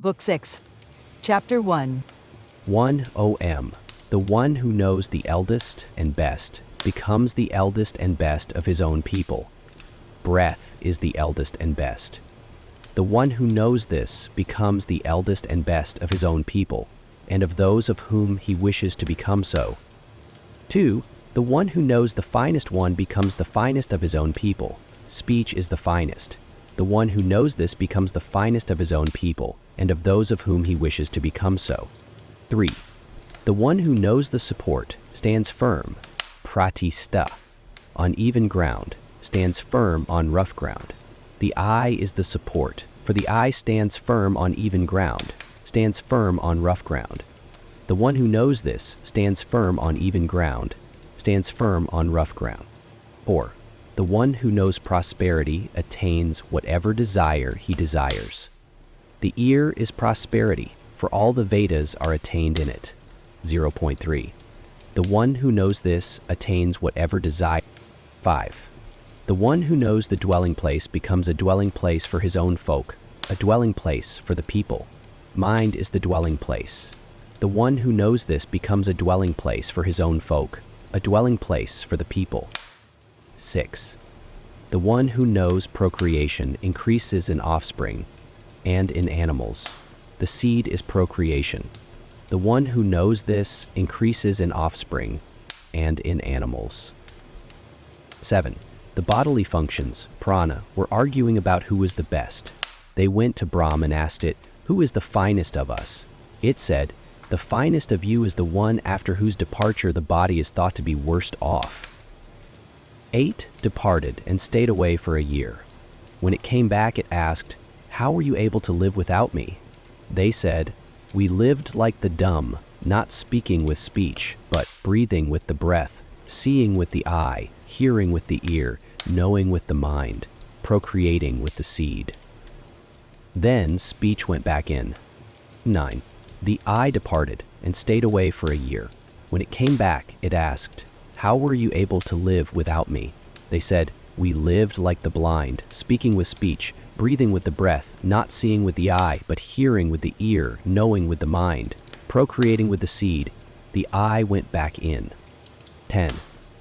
Book 6, Chapter 1. 1 OM. The one who knows the eldest and best becomes the eldest and best of his own people. Breath is the eldest and best. The one who knows this becomes the eldest and best of his own people, and of those of whom he wishes to become so. 2. The one who knows the finest one becomes the finest of his own people. Speech is the finest. The one who knows this becomes the finest of his own people, and of those of whom he wishes to become so. 3. The one who knows the support stands firm, pratista, on even ground, stands firm on rough ground. The eye is the support, for the eye stands firm on even ground, stands firm on rough ground. The one who knows this stands firm on even ground, stands firm on rough ground. 4. The one who knows prosperity attains whatever desire he desires. The ear is prosperity, for all the Vedas are attained in it. 0.3. The one who knows this attains whatever desire. 5. The one who knows the dwelling place becomes a dwelling place for his own folk, a dwelling place for the people. Mind is the dwelling place. The one who knows this becomes a dwelling place for his own folk, a dwelling place for the people. 6. The one who knows procreation increases in offspring and in animals. The seed is procreation. The one who knows this increases in offspring and in animals. 7. The bodily functions, prana, were arguing about who was the best. They went to Brahm and asked it, "Who is the finest of us?" It said, "The finest of you is the one after whose departure the body is thought to be worst off." 8 departed and stayed away for a year. When it came back, it asked, "How were you able to live without me?" They said, "We lived like the dumb, not speaking with speech, but breathing with the breath, seeing with the eye, hearing with the ear, knowing with the mind, procreating with the seed." Then speech went back in. 9. The eye departed and stayed away for a year. When it came back, it asked, "How were you able to live without me?" They said, "We lived like the blind, speaking with speech, breathing with the breath, not seeing with the eye, but hearing with the ear, knowing with the mind, procreating with the seed." The eye went back in. 10.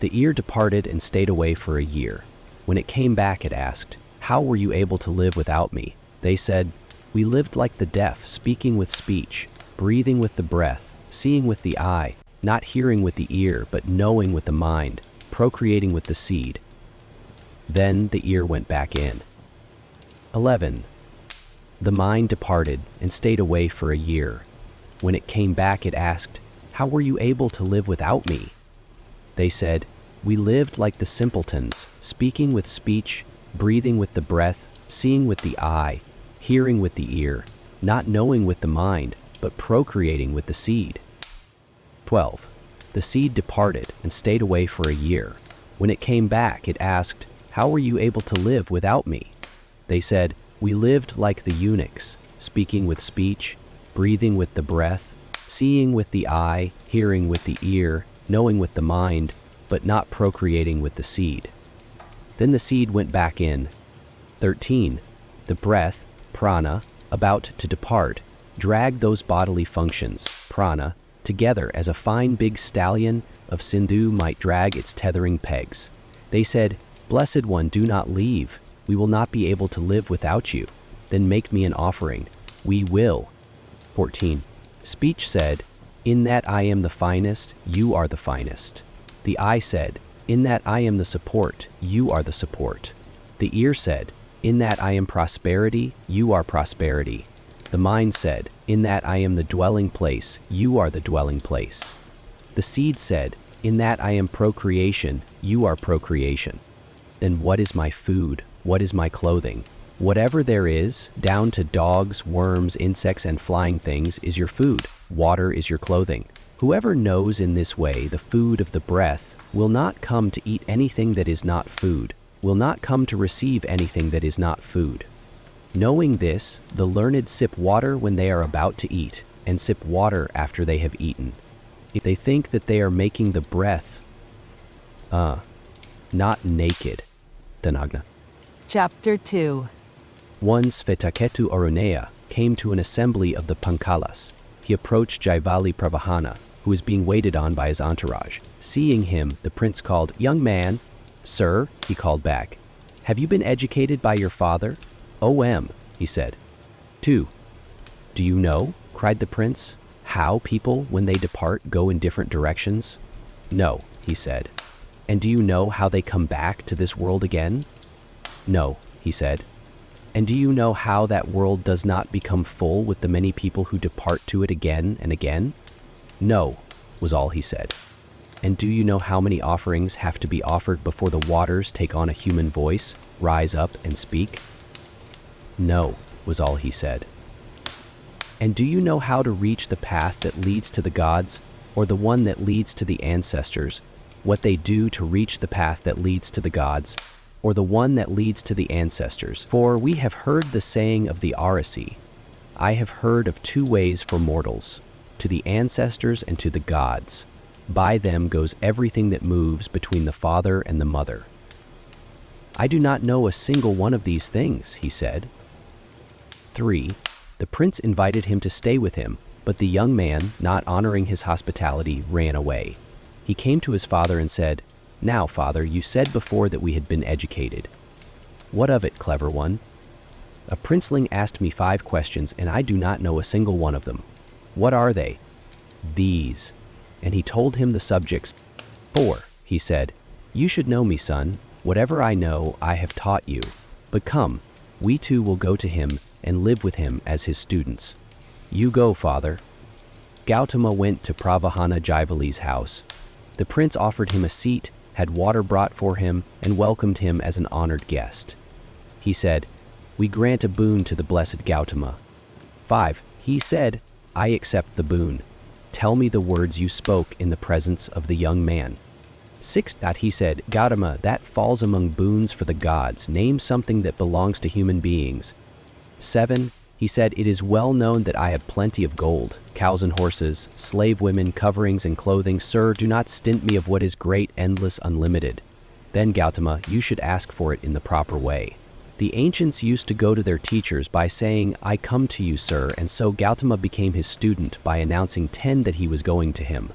The ear departed and stayed away for a year. When it came back, it asked, "How were you able to live without me?" They said, "We lived like the deaf, speaking with speech, breathing with the breath, seeing with the eye, not hearing with the ear, but knowing with the mind, procreating with the seed." Then the ear went back in. 11. The mind departed and stayed away for a year. When it came back, it asked, "How were you able to live without me?" They said, "We lived like the simpletons, speaking with speech, breathing with the breath, seeing with the eye, hearing with the ear, not knowing with the mind, but procreating with the seed." 12. The seed departed and stayed away for a year. When it came back, it asked, "How were you able to live without me?" They said, "We lived like the eunuchs, speaking with speech, breathing with the breath, seeing with the eye, hearing with the ear, knowing with the mind, but not procreating with the seed." Then the seed went back in. 13. The breath, prana, about to depart, dragged those bodily functions, prana, together as a fine big stallion of Sindhu might drag its tethering pegs. They said, "Blessed One, do not leave. We will not be able to live without you. Then make me an offering. We will." 14. Speech said, "In that I am the finest, you are the finest." The eye said, "In that I am the support, you are the support." The ear said, "In that I am prosperity, you are prosperity." The mind said, "In that I am the dwelling place, you are the dwelling place." The seed said, "In that I am procreation, you are procreation." Then what is my food? What is my clothing? Whatever there is, down to dogs, worms, insects, and flying things, is your food. Water is your clothing. Whoever knows in this way the food of the breath will not come to eat anything that is not food, will not come to receive anything that is not food. Knowing this, the learned sip water when they are about to eat, and sip water after they have eaten. If they think that they are making the breath, not naked. Danagna. Chapter 2. 1 Svetaketu Arunaya, came to an assembly of the Pankalas. He approached Jaivali Pravahana, who was being waited on by his entourage. Seeing him, the prince called, "Young man." "Sir," he called back, "have you been educated by your father?" "O.M.," he said. 2. "Do you know," cried the prince, "how people, when they depart, go in different directions?" "No," he said. "And do you know how they come back to this world again?" "No," he said. "And do you know how that world does not become full with the many people who depart to it again and again?" "No," was all he said. "And do you know how many offerings have to be offered before the waters take on a human voice, rise up and speak?" "No," was all he said. "And do you know how to reach the path that leads to the gods, or the one that leads to the ancestors, what they do to reach the path that leads to the gods, or the one that leads to the ancestors? For we have heard the saying of the Arasi, I have heard of 2 ways for mortals, to the ancestors and to the gods. By them goes everything that moves between the father and the mother." "I do not know a single one of these things," he said. 3. The prince invited him to stay with him, but the young man, not honoring his hospitality, ran away. He came to his father and said, "Now, father, you said before that we had been educated. What of it, clever one? A princeling asked me 5 questions, and I do not know a single one of them. What are they?" "These." And he told him the subjects. 4. He said, "You should know me, son. Whatever I know, I have taught you. But come, we 2 will go to him and live with him as his students." "You go, father." Gautama went to Pravahana Jaivali's house. The prince offered him a seat, had water brought for him, and welcomed him as an honored guest. He said, "We grant a boon to the blessed Gautama." 5. He said, "I accept the boon. Tell me the words you spoke in the presence of the young man." 6. He said, "Gautama, that falls among boons for the gods. Name something that belongs to human beings." 7. He said, "It is well known that I have plenty of gold, cows and horses, slave women, coverings and clothing. Sir, do not stint me of what is great, endless, unlimited." Then Gautama, "You should ask for it in the proper way." The ancients used to go to their teachers by saying, "I come to you, sir," and so Gautama became his student by announcing 10 that he was going to him.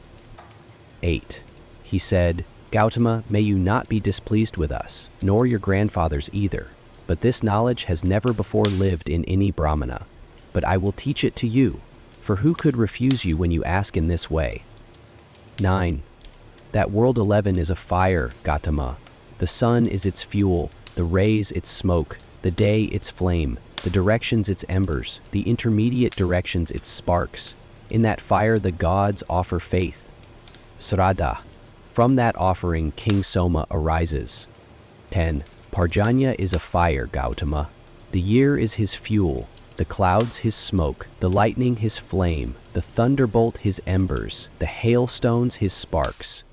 8. He said, "Gautama, may you not be displeased with us, nor your grandfathers either. But this knowledge has never before lived in any Brahmana. But I will teach it to you, for who could refuse you when you ask in this way?" 9. That world 11 is a fire, Gautama. The sun is its fuel, the rays its smoke, the day its flame, the directions its embers, the intermediate directions its sparks. In that fire the gods offer faith, Sraddha. From that offering King Soma arises. 10. Parjanya is a fire, Gautama. The year is his fuel, the clouds his smoke, the lightning his flame, the thunderbolt his embers, the hailstones his sparks.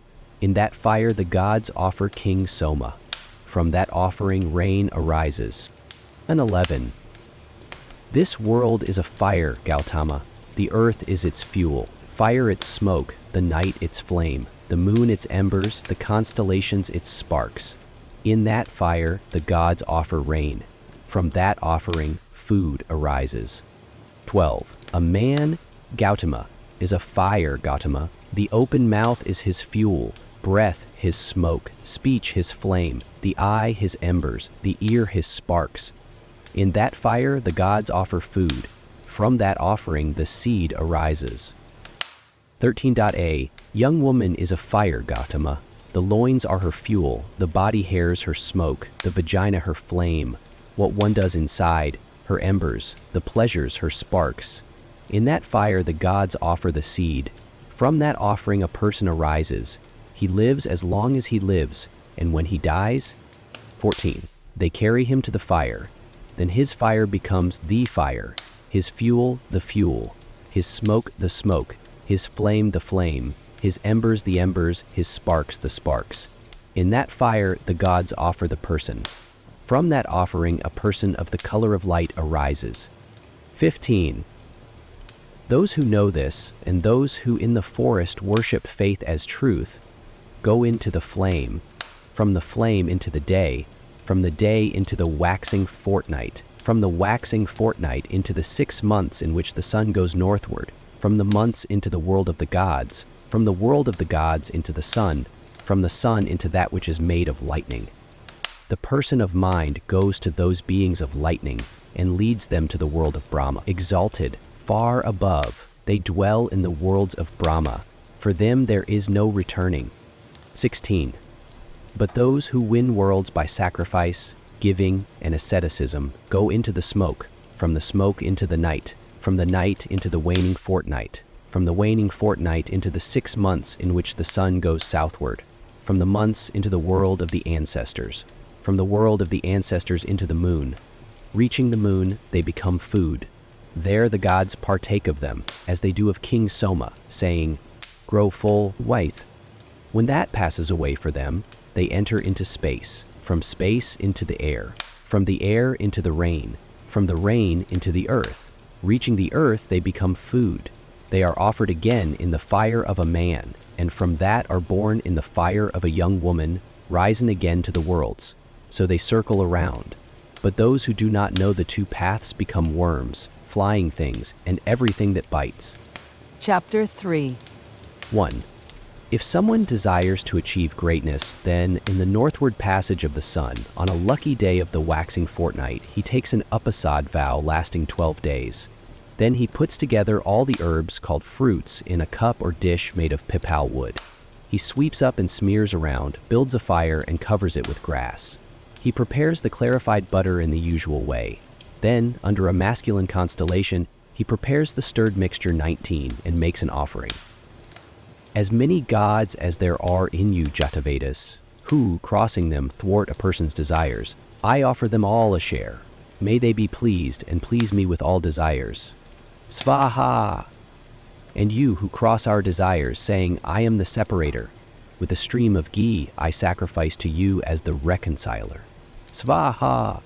In that fire the gods offer King Soma. From that offering rain arises. And 11. This world is a fire, Gautama. The earth is its fuel, fire its smoke, the night its flame, the moon its embers, the constellations its sparks. In that fire the gods offer rain. From that offering food arises. 12. A man, Gautama, is a fire, Gautama. The open mouth is his fuel, breath his smoke, speech his flame, the eye his embers, the ear his sparks. In that fire the gods offer food. From that offering the seed arises. 13.a. Young woman is a fire, Gautama. The loins are her fuel, the body hairs her smoke, the vagina her flame, what one does inside, her embers, the pleasures her sparks. In that fire the gods offer the seed. From that offering a person arises. He lives as long as he lives, and when he dies. 14. They carry him to the fire. Then his fire becomes the fire, his fuel the fuel, his smoke the smoke, his flame the flame, his embers the embers, his sparks the sparks. In that fire the gods offer the person. From that offering a person of the color of light arises. 15. Those who know this, and those who in the forest worship faith as truth, go into the flame, from the flame into the day, from the day into the waxing fortnight, from the waxing fortnight into the 6 months in which the sun goes northward, from the months into the world of the gods, from the world of the gods into the sun, from the sun into that which is made of lightning. The person of mind goes to those beings of lightning and leads them to the world of Brahma. Exalted, far above, they dwell in the worlds of Brahma. For them there is no returning. 16. But those who win worlds by sacrifice, giving, and asceticism go into the smoke, from the smoke into the night, from the night into the waning fortnight, from the waning fortnight into the 6 months in which the sun goes southward, from the months into the world of the ancestors, from the world of the ancestors into the moon. Reaching the moon, they become food. There the gods partake of them, as they do of King Soma, saying, "Grow full, wife." When that passes away for them, they enter into space, from space into the air, from the air into the rain, from the rain into the earth. Reaching the earth, they become food. They are offered again in the fire of a man, and from that are born in the fire of a young woman, risen again to the worlds. So they circle around. But those who do not know the two paths become worms, flying things, and everything that bites. Chapter 3. 1. If someone desires to achieve greatness, then, in the northward passage of the sun, on a lucky day of the waxing fortnight, he takes an Upanishad vow lasting 12 days. Then he puts together all the herbs called fruits in a cup or dish made of pipal wood. He sweeps up and smears around, builds a fire, and covers it with grass. He prepares the clarified butter in the usual way. Then, under a masculine constellation, he prepares the stirred mixture 19 and makes an offering. As many gods as there are in you, Jatavedas, who, crossing them, thwart a person's desires, I offer them all a share. May they be pleased and please me with all desires. Svaha! And you who cross our desires, saying, I am the separator, with a stream of ghee I sacrifice to you as the reconciler. Svaha!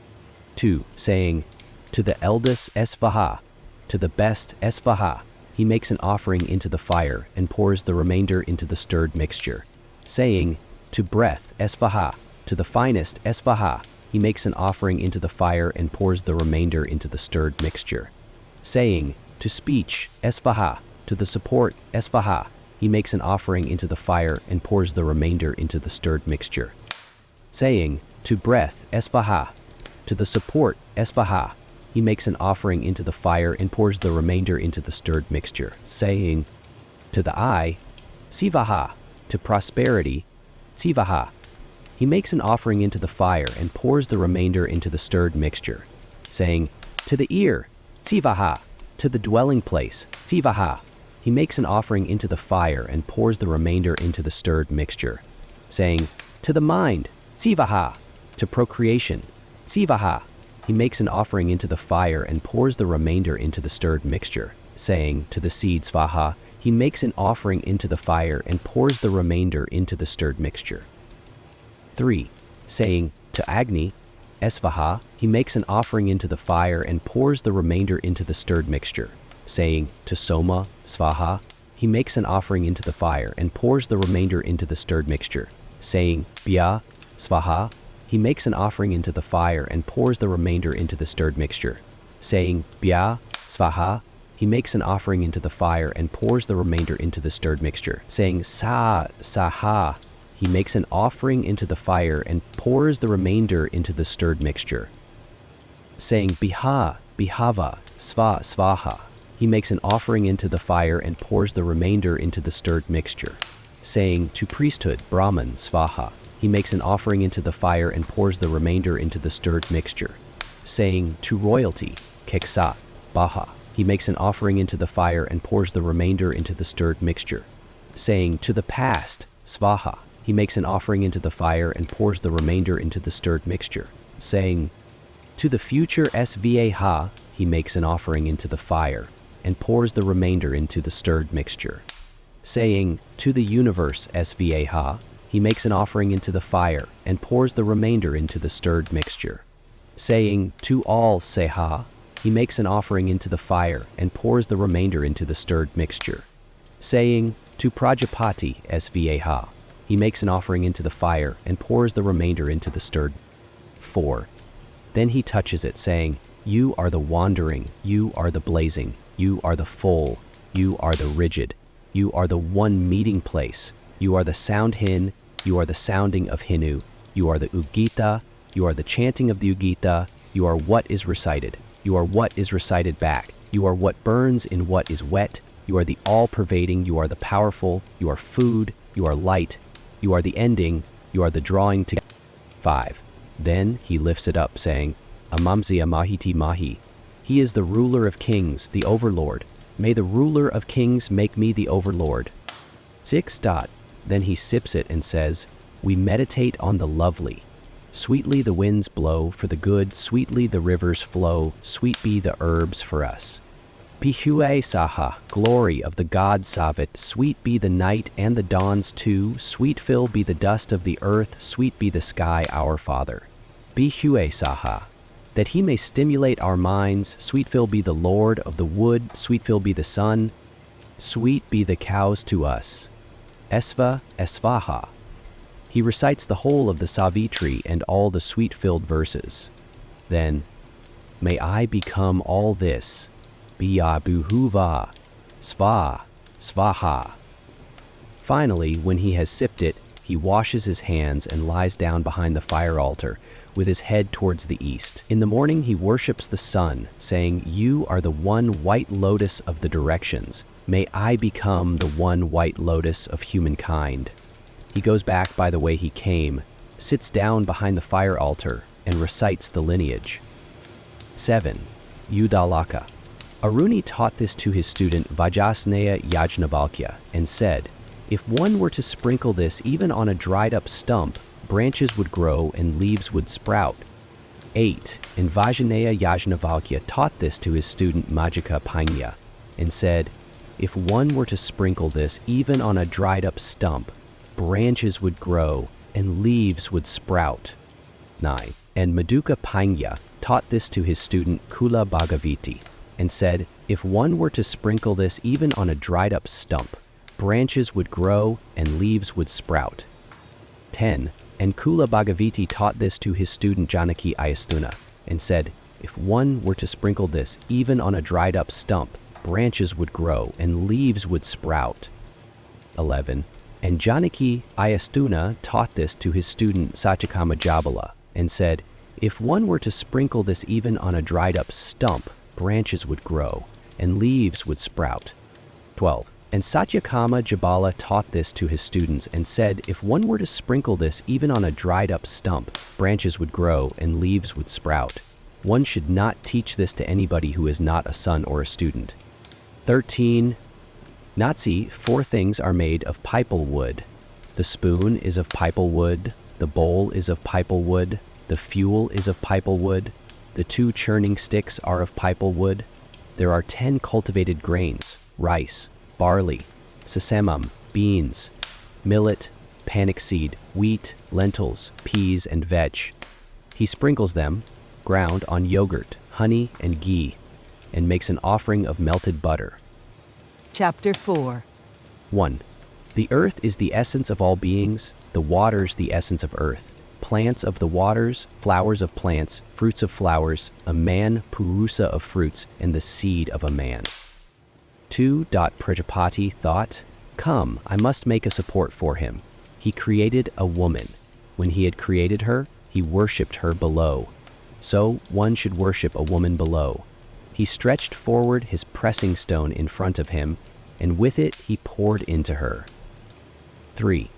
2. Saying, to the eldest Svaha, to the best Svaha, he makes an offering into the fire and pours the remainder into the stirred mixture. Saying, to breath Svaha, to the finest Svaha, he makes an offering into the fire and pours the remainder into the stirred mixture. Saying, to speech Svaha, to the support Svaha, he makes an offering into the fire and pours the remainder into the stirred mixture. Saying, to breath Svaha, to the support Svaha, he makes an offering into the fire and pours the remainder into the stirred mixture. Saying, to the eye, Sivaha, to prosperity, Sivaha, he makes an offering into the fire and pours the remainder into the stirred mixture. Saying, to the ear, Sivaha, to the dwelling place, Sivaha, he makes an offering into the fire and pours the remainder into the stirred mixture. Saying, to the mind, Sivaha, to procreation, Sivaha, he makes an offering into the fire and pours the remainder into the stirred mixture. Saying, to the seed Svaha, he makes an offering into the fire and pours the remainder into the stirred mixture. 3. Saying, to Agni, Svaha, he makes an offering into the fire and pours the remainder into the stirred mixture. Saying, to Soma, Svaha, he makes an offering into the fire and pours the remainder into the stirred mixture. Saying, Bya, Svaha, he makes an offering into the fire and pours the remainder into the stirred mixture. Saying, Bya, Svaha, he makes an offering into the fire and pours the remainder into the stirred mixture. Saying, Sa, Saha, he makes an offering into the fire and pours the remainder into the stirred mixture. Saying, Biha, Bihava, Sva, Svaha, he makes an offering into the fire and pours the remainder into the stirred mixture. Saying, to priesthood, Brahman, Svaha, he makes an offering into the fire and pours the remainder into the stirred mixture. Saying, to royalty, Keksa, Baha, he makes an offering into the fire and pours the remainder into the stirred mixture. Saying, to the past, Svaha, he makes an offering into the fire and pours the remainder into the stirred mixture. Saying, to the future Svaha, he makes an offering into the fire and pours the remainder into the stirred mixture. Saying, to the universe Svaha, he makes an offering into the fire and pours the remainder into the stirred mixture. Saying, to all Seha, he makes an offering into the fire and pours the remainder into the stirred mixture. Saying, to Prajapati Svaha, he makes an offering into the fire and pours the remainder into the stirred. 4. Then he touches it, saying, You are the wandering, you are the blazing, you are the full, you are the rigid, you are the one meeting place, you are the sound hin, you are the sounding of Hinu, you are the Ugita, you are the chanting of the Ugita, you are what is recited, you are what is recited back, you are what burns in what is wet, you are the all-pervading, you are the powerful, you are food, you are light, you are the ending, you are the drawing together. 5. Then he lifts it up, saying, Amamzia Mahiti Mahi. He is the ruler of kings, the overlord. May the ruler of kings make me the overlord. 6. Then he sips it and says, We meditate on the lovely. Sweetly the winds blow for the good, sweetly the rivers flow, sweet be the herbs for us. Pihue Saha, glory of the god Savit, sweet be the night and the dawns too, sweet fill be the dust of the earth, sweet be the sky our father. Pihue Saha, that he may stimulate our minds, sweet fill be the lord of the wood, sweet fill be the sun, sweet be the cows to us. Esva Esvaha. He recites the whole of the Savitri and all the sweet-filled verses. Then, may I become all this. Biya Buhuva, Sva, Svaha. Finally, when he has sipped it, he washes his hands and lies down behind the fire altar, with his head towards the east. In the morning he worships the sun, saying, You are the one white lotus of the directions. May I become the one white lotus of humankind. He goes back by the way he came, sits down behind the fire altar, and recites the lineage. 7. Udalaka. Aruni taught this to his student Vajasneya Yajnavalkya and said, If one were to sprinkle this even on a dried-up stump, branches would grow and leaves would sprout. 8. And Vajasneya Yajnavalkya taught this to his student Majjika Panya and said, If one were to sprinkle this even on a dried-up stump, branches would grow and leaves would sprout. 9. And Maduka Panya taught this to his student Kula Bhagavati and said, If one were to sprinkle this even on a dried-up stump, branches would grow and leaves would sprout. 10. And Kula Bhagavati taught this to his student Janaki Ayastuna and said, If one were to sprinkle this even on a dried-up stump, branches would grow and leaves would sprout. 11. And Janaki Ayastuna taught this to his student Satyakama Jabala and said, If one were to sprinkle this even on a dried-up stump, branches would grow and leaves would sprout. 12. And Satyakama Jabala taught this to his students and said, If one were to sprinkle this even on a dried-up stump, branches would grow and leaves would sprout. One should not teach this to anybody who is not a son or a student. 13. Natsi, 4 things are made of pipal wood. The spoon is of pipal wood, the bowl is of pipal wood, the fuel is of pipal wood, the 2 churning sticks are of pipal wood. There are 10 cultivated grains, rice, barley, sesamum, beans, millet, panic seed, wheat, lentils, peas, and vetch. He sprinkles them, ground, on yogurt, honey, and ghee, and makes an offering of melted butter. Chapter 4. 1. The earth is the essence of all beings, the waters the essence of earth, plants of the waters, flowers of plants, fruits of flowers, a man, purusa of fruits, and the seed of a man. 2. Prajapati thought, Come, I must make a support for him. He created a woman. When he had created her, he worshipped her below. So one should worship a woman below. He stretched forward his pressing stone in front of him, and with it he poured into her. 3.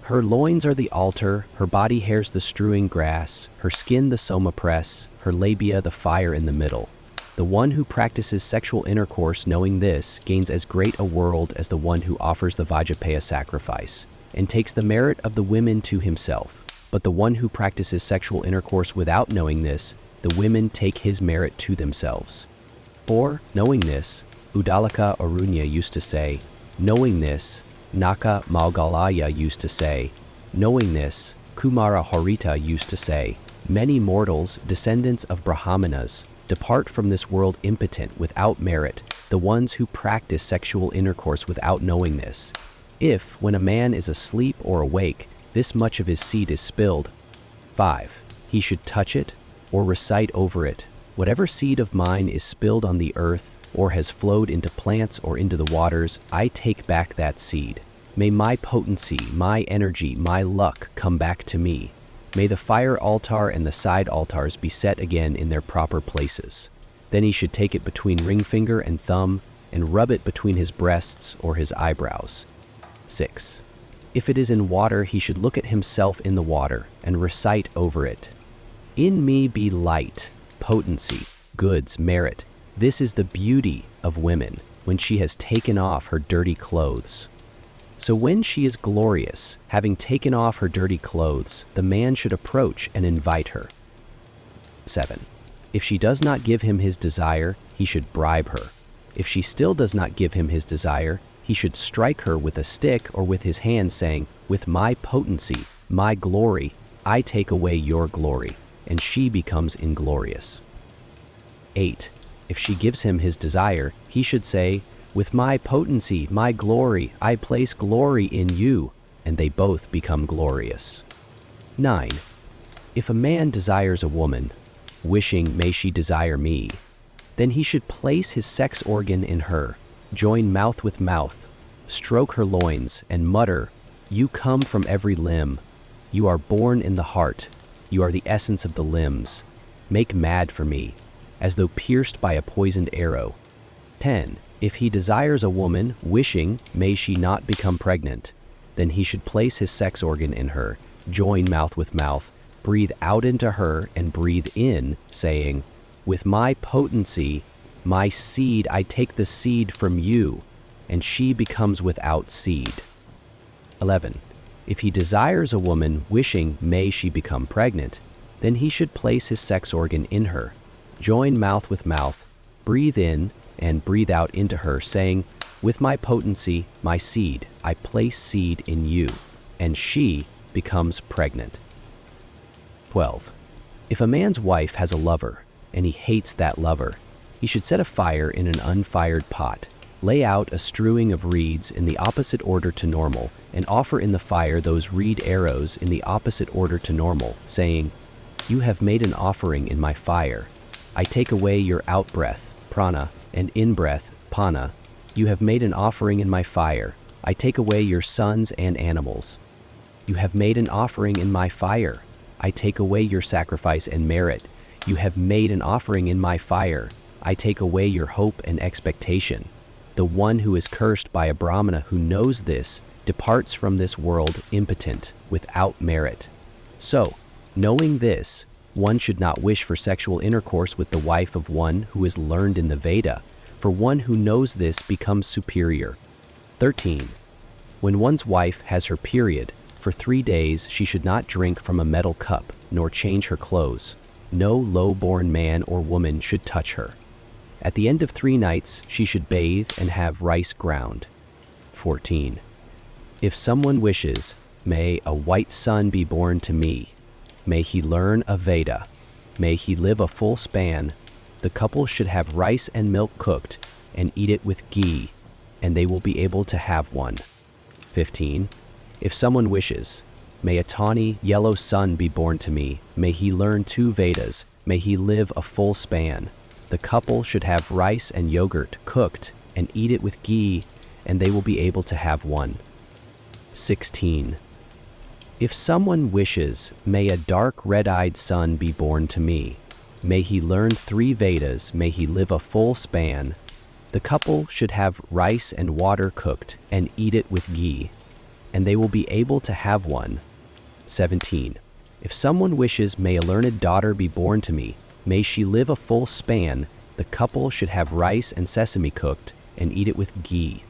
Her loins are the altar, her body hairs the strewing grass, her skin the soma press, her labia the fire in the middle. The one who practices sexual intercourse knowing this gains as great a world as the one who offers the Vajapaya sacrifice, and takes the merit of the women to himself. But the one who practices sexual intercourse without knowing this, the women take his merit to themselves. 4. Knowing this, Udalaka Arunya used to say, knowing this, Naka Malgalaya used to say, knowing this, Kumara Harita used to say, many mortals, descendants of Brahmanas, depart from this world impotent, without merit, the ones who practice sexual intercourse without knowing this. If, when a man is asleep or awake, this much of his seed is spilled, 5. He should touch it, or recite over it, Whatever seed of mine is spilled on the earth, or has flowed into plants or into the waters, I take back that seed. May my potency, my energy, my luck come back to me. May the fire altar and the side altars be set again in their proper places. Then he should take it between ring finger and thumb and rub it between his breasts or his eyebrows. 6. If it is in water, he should look at himself in the water and recite over it. In me be light, potency, goods, merit. This is the beauty of women when she has taken off her dirty clothes. So when she is glorious, having taken off her dirty clothes, the man should approach and invite her. 7. If she does not give him his desire, he should bribe her. If she still does not give him his desire, he should strike her with a stick or with his hand, saying, "With my potency, my glory, I take away your glory," and she becomes inglorious. 8. If she gives him his desire, he should say, "With my potency, my glory, I place glory in you," and they both become glorious. 9. If a man desires a woman, wishing, "May she desire me," then he should place his sex organ in her, join mouth with mouth, stroke her loins, and mutter, "You come from every limb. You are born in the heart. You are the essence of the limbs. Make mad for me," as though pierced by a poisoned arrow. 10. If he desires a woman, wishing, "May she not become pregnant," then he should place his sex organ in her, join mouth with mouth, breathe out into her, and breathe in, saying, "With my potency, my seed, I take the seed from you," and she becomes without seed. 11. If he desires a woman, wishing, "May she become pregnant," then he should place his sex organ in her, join mouth with mouth, breathe in, and breathe out into her, saying, "With my potency, my seed, I place seed in you," and she becomes pregnant. 12. If a man's wife has a lover, and he hates that lover, he should set a fire in an unfired pot, lay out a strewing of reeds in the opposite order to normal, and offer in the fire those reed arrows in the opposite order to normal, saying, "You have made an offering in my fire. I take away your out-breath, prana, and in-breath, pana. You have made an offering in my fire. I take away your sons and animals. You have made an offering in my fire. I take away your sacrifice and merit. You have made an offering in my fire. I take away your hope and expectation. The one who is cursed by a Brahmana who knows this departs from this world impotent, without merit." So, knowing this, one should not wish for sexual intercourse with the wife of one who is learned in the Veda, for one who knows this becomes superior. 13. When one's wife has her period, for 3 days she should not drink from a metal cup, nor change her clothes. No low-born man or woman should touch her. At the end of 3 nights, she should bathe and have rice ground. 14. If someone wishes, "May a white son be born to me. May he learn a Veda. May he live a full span," the couple should have rice and milk cooked and eat it with ghee, and they will be able to have one. 15. If someone wishes, "May a tawny, yellow son be born to me. May he learn 2 Vedas. May he live a full span," the couple should have rice and yogurt cooked and eat it with ghee, and they will be able to have one. 16. If someone wishes, "May a dark red-eyed son be born to me. May he learn 3 Vedas. May he live a full span," the couple should have rice and water cooked and eat it with ghee, and they will be able to have one. 17. If someone wishes, "May a learned daughter be born to me. May she live a full span," the couple should have rice and sesame cooked and eat it with ghee,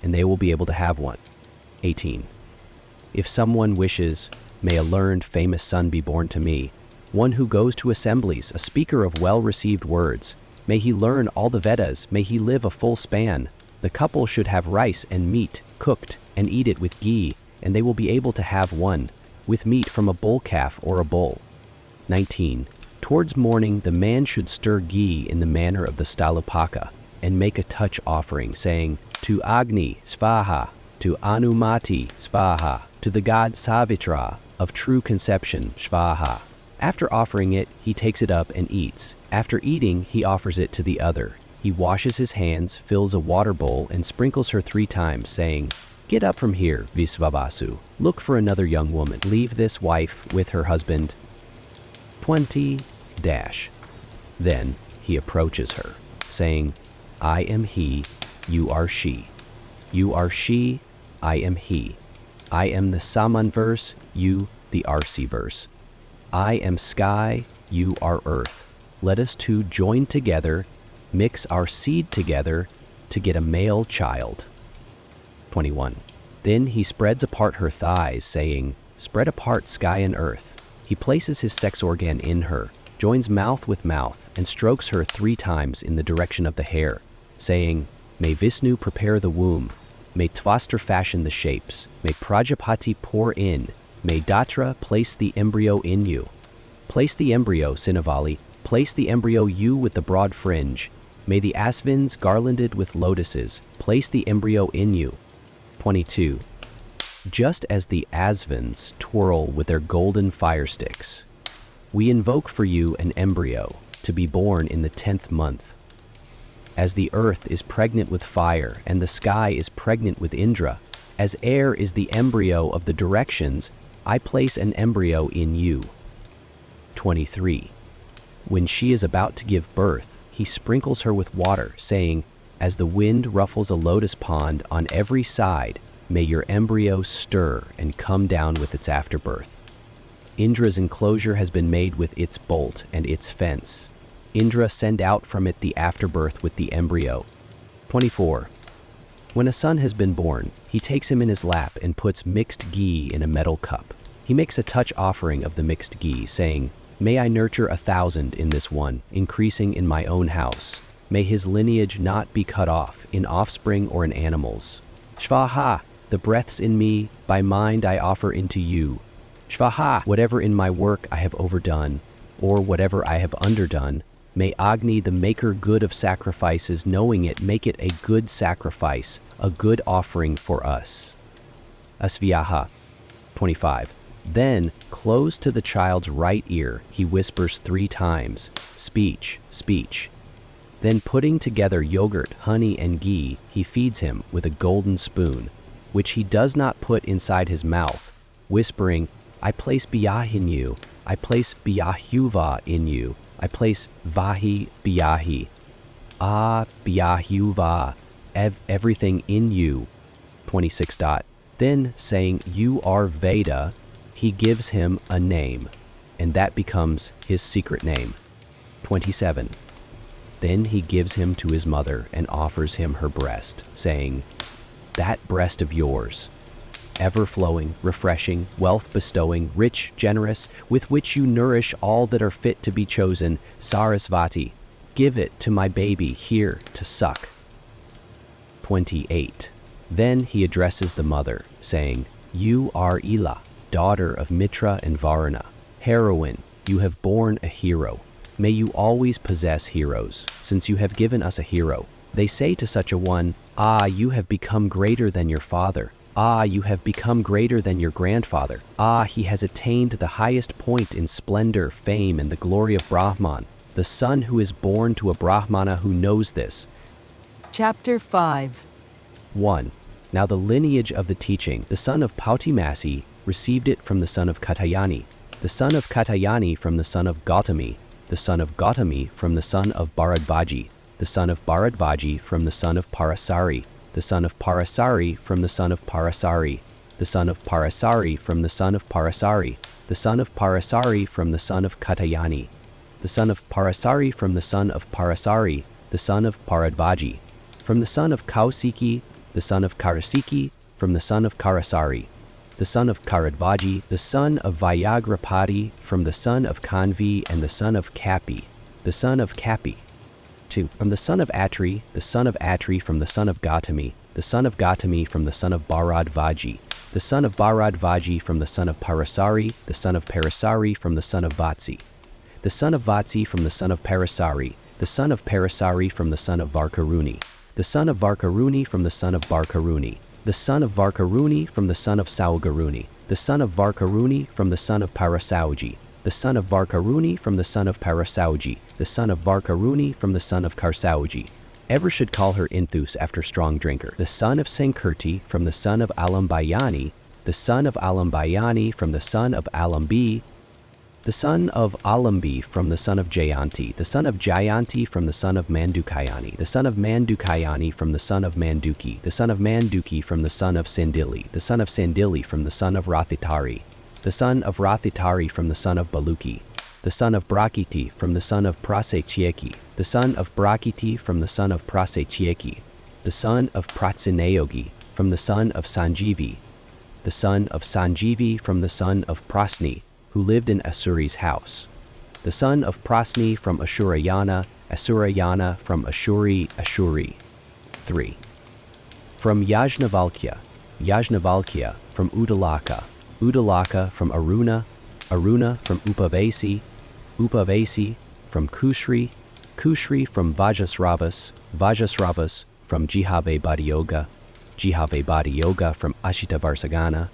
and they will be able to have one. 18. If someone wishes, "May a learned, famous son be born to me, one who goes to assemblies, a speaker of well-received words. May he learn all the Vedas. May he live a full span," the couple should have rice and meat cooked and eat it with ghee, and they will be able to have one, with meat from a bull calf or a bull. 19. Towards morning, the man should stir ghee in the manner of the Stalupaka and make a touch offering, saying, "To Agni Svaha, to Anumati Svaha, to the god Savitra of true conception Svaha." After offering it, he takes it up and eats. After eating, he offers it to the other. He washes his hands, fills a water bowl, and sprinkles her 3 times, saying, "Get up from here, Visvavasu. Look for another young woman. Leave this wife with her husband." 20. Then he approaches her, saying, "I am he, you are she. You are she, I am he. I am the Saman verse, you the Arsi verse. I am sky, you are earth. Let us two join together, mix our seed together to get a male child." 21. Then he spreads apart her thighs, saying, "Spread apart sky and earth." He places his sex organ in her, joins mouth with mouth, and strokes her 3 times in the direction of the hair, saying, "May Vishnu prepare the womb. May Tvastra fashion the shapes. May Prajapati pour in. May Datra place the embryo in you. Place the embryo, Sinavali. Place the embryo you with the broad fringe. May the asvins garlanded with lotuses. Place the embryo in you." 22. Just as the asvins twirl with their golden fire sticks, we invoke for you an embryo to be born in the 10th month. As the earth is pregnant with fire and the sky is pregnant with Indra, as air is the embryo of the directions, I place an embryo in you. 23. When she is about to give birth, he sprinkles her with water, saying, "As the wind ruffles a lotus pond on every side, may your embryo stir and come down with its afterbirth." Indra's enclosure has been made with its bolt and its fence. Indra send out from it the afterbirth with the embryo. 24. When a son has been born, he takes him in his lap and puts mixed ghee in a metal cup. He makes a touch offering of the mixed ghee, saying, "May I nurture 1,000 in this one, increasing in my own house. May his lineage not be cut off, in offspring or in animals. Shvaha, the breaths in me, by mind I offer into you. Shvaha, whatever in my work I have overdone, or whatever I have underdone, may Agni, the maker good of sacrifices, knowing it, make it a good sacrifice, a good offering for us." Asviyaha. 25. Then, close to the child's right ear, he whispers 3 times, "Speech, speech." Then putting together yogurt, honey, and ghee, he feeds him with a golden spoon, which he does not put inside his mouth, whispering, "I place biyah in you, I place biyahuva in you, I place vahi biyahi. Ah, biyahuva, everything in you." 26. Then, saying, "You are Veda," he gives him a name, and that becomes his secret name. 27. Then he gives him to his mother and offers him her breast, saying, "That breast of yours, ever-flowing, refreshing, wealth-bestowing, rich, generous, with which you nourish all that are fit to be chosen, Sarasvati, give it to my baby here to suck." 28. Then he addresses the mother, saying, "You are Ila, daughter of Mitra and Varuna. Heroine, you have borne a hero. May you always possess heroes, since you have given us a hero. They say to such a one, 'Ah, you have become greater than your father. Ah, you have become greater than your grandfather. Ah, he has attained the highest point in splendor, fame, and the glory of Brahman. The son who is born to a Brahmana who knows this." Chapter 5. 1. Now the lineage of the teaching, the son of Pautimasi received it from the son of Katayani, the son of Katayani from the son of Gautami, the son of Gautami from the son of Bharadvaji, the son of Bharadvaji from the son of Parasari, the son of Parasari from the son of Parasari, the son of Parasari from the son of Parasari, the son of Parasari from the son of Katayani, the son of Parasari from the son of Parasari, the son of Paradvaji, from the son of Kausiki, the son of Karasiki, from the son of Karasari, the son of Karadvaji, the son of Vyagrapati, from the son of Kanvi, and the son of Kapi, the son of Kapi. 2. From the son of Atri, the son of Atri from the son of Gautami, the son of Gautami from the son of Bharadvaji, the son of Bharadvaji from the son of Parasari, the son of Parasari from the son of Vatsi, the son of Vatsi from the son of Parasari, the son of Parasari from the son of Varkaruni, the son of Varkaruni from the son of Barkaruni, the son of Varkaruni from the son of Saugaruni, the son of Varkaruni from the son of Parasauji, the son of Varkaruni from the son of Parasauji, the son of Varkaruni from the son of Karsauji. Ever should call her Inthus after strong drinker. The son of Sankirti from the son of Alambayani, the son of Alambayani from the son of Alambi, the son of Alambi from the son of Jayanti, the son of Jayanti from the son of Mandukayani, the son of Mandukayani from the son of Manduki, the son of Manduki from the son of Sandili, the son of Sandili from the son of Rathitari, the son of Rathitari from the son of Baluki, the son of Brakiti from the son of Prasetyeki, the son of Brakiti from the son of Prasetyeki, the son of Pratsinayogi from the son of Sanjeevi, the son of Sanjeevi from the son of Prasni, who lived in Asuri's house, the son of Prasni from Ashurayana, Asurayana from Ashuri, Ashuri. 3. From Yajnavalkya, Yajnavalkya from Udalaka, Udalaka from Aruna, Aruna from Upavasi, Upavasi from Kushri, Kushri from Vajasravas, Vajasravas from Jihave Bhadyoga, Jihave Bhadyoga from Ashitavarsagana,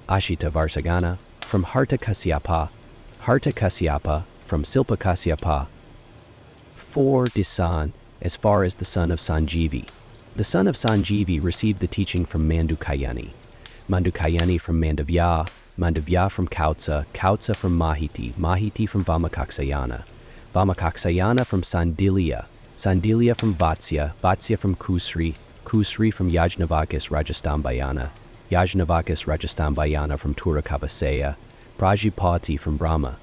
Ashitavarsagana from Hartakasyapa, Hartakasyapa from Silpakasyapa. 4. Disan, as far as the son of Sanjeevi. The son of Sanjeevi received the teaching from Mandukayani, Mandukayani from Mandavya, Mandavya from Kautsa, Kautsa from Mahiti, Mahiti from Vamakaksayana, Vamakaksayana from Sandilya, Sandilya from Vatsya, Vatsya from Kusri, Kusri from Yajnavakis Rajasthambayana, Yajnavakis Rajasthambayana from Turakavasaya, Prajapati from Brahma.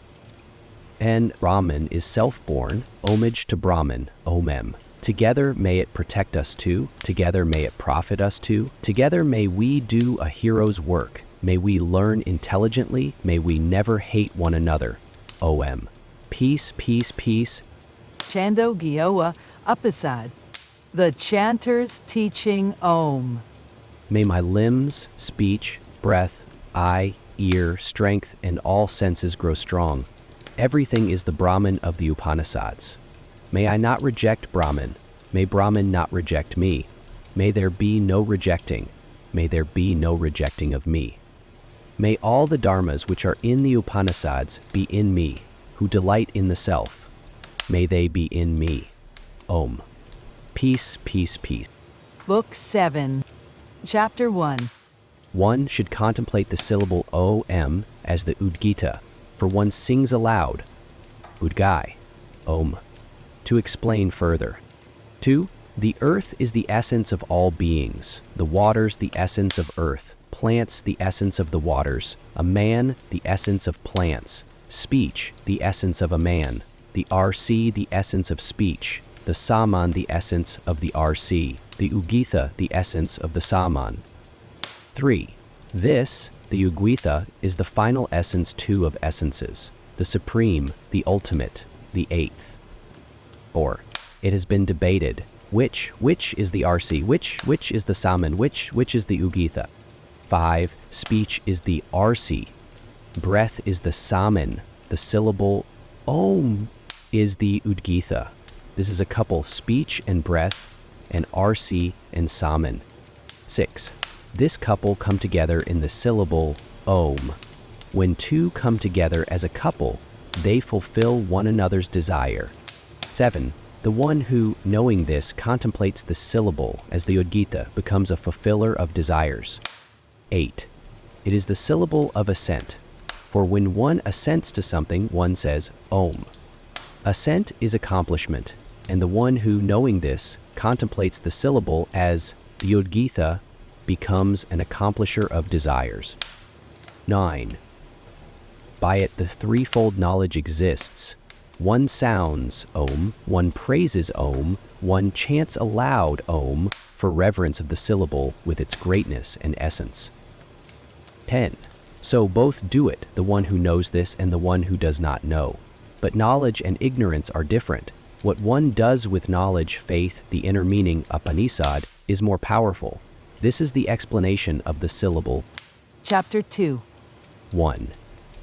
And Brahman is self-born, homage to Brahman, Omem. Together may it protect us too, together may it profit us too, together may we do a hero's work, may we learn intelligently, may we never hate one another. Om. Peace, peace, peace. Chando Gyoa Upanishads. The chanter's teaching Om. May my limbs, speech, breath, eye, ear, strength, and all senses grow strong. Everything is the Brahman of the Upanishads. May I not reject Brahman. May Brahman not reject me. May there be no rejecting. May there be no rejecting of me. May all the dharmas which are in the Upanishads be in me, who delight in the self. May they be in me. Om. Peace, peace, peace. Book 7. Chapter 1. One should contemplate the syllable Om as the Udgita, for one sings aloud, Udgai, Om, to explain further. 2. The earth is the essence of all beings, the waters the essence of earth, plants the essence of the waters, a man the essence of plants, speech the essence of a man, the RC the essence of speech, the Saman the essence of the RC, the Ugitha the essence of the Saman. 3. This, the Ugitha, is the final essence too of essences, the supreme, the ultimate, the eighth. 4. It has been debated, which is the RC, which is the Saman, which is the Ugitha. 5. Speech is the RC, breath is the Saman, the syllable Om is the Udgitha. This is a couple, speech and breath, and RC and Saman. 6. This couple come together in the syllable Om. When two come together as a couple, they fulfill one another's desire. 7. The one who, knowing this, contemplates the syllable as the Udgita becomes a fulfiller of desires. 8. It is the syllable of assent. For when one assents to something, one says Om. Assent is accomplishment, and the one who, knowing this, contemplates the syllable as the Udgita becomes an accomplisher of desires. 9. By it the threefold knowledge exists. One sounds Om, one praises Om, one chants aloud Om for reverence of the syllable with its greatness and essence. 10. So both do it, the one who knows this and the one who does not know. But knowledge and ignorance are different. What one does with knowledge, faith, the inner meaning, Upanishad, is more powerful. This is the explanation of the syllable. Chapter 2. 1.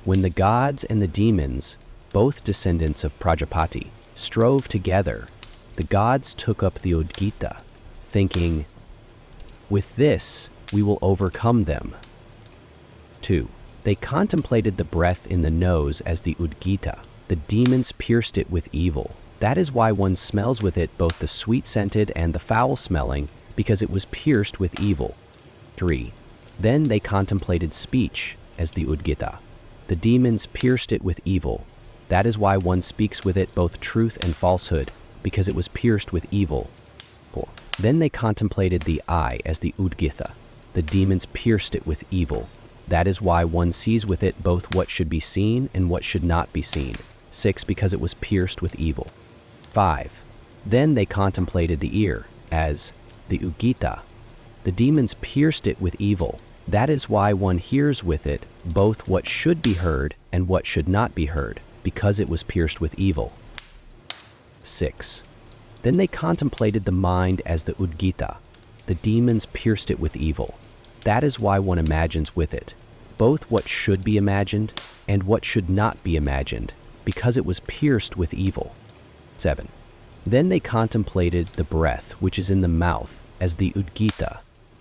When the gods and the demons, both descendants of Prajapati, strove together, the gods took up the Udgita, thinking, with this we will overcome them. 2. They contemplated the breath in the nose as the Udgita. The demons pierced it with evil. That is why one smells with it both the sweet-scented and the foul-smelling, because it was pierced with evil. 3. Then they contemplated speech as the Udgita. The demons pierced it with evil. That is why one speaks with it both truth and falsehood, because it was pierced with evil. 4. Then they contemplated the eye as the Udgitha. The demons pierced it with evil. That is why one sees with it both what should be seen and what should not be seen. 6. Because it was pierced with evil. 5. Then they contemplated the ear as the Udgita. The demons pierced it with evil. That is why one hears with it both what should be heard and what should not be heard, because it was pierced with evil. 6. Then they contemplated the mind as the Udgita. The demons pierced it with evil. That is why one imagines with it both what should be imagined and what should not be imagined, because it was pierced with evil. 7. Then they contemplated the breath which is in the mouth as the Udgita.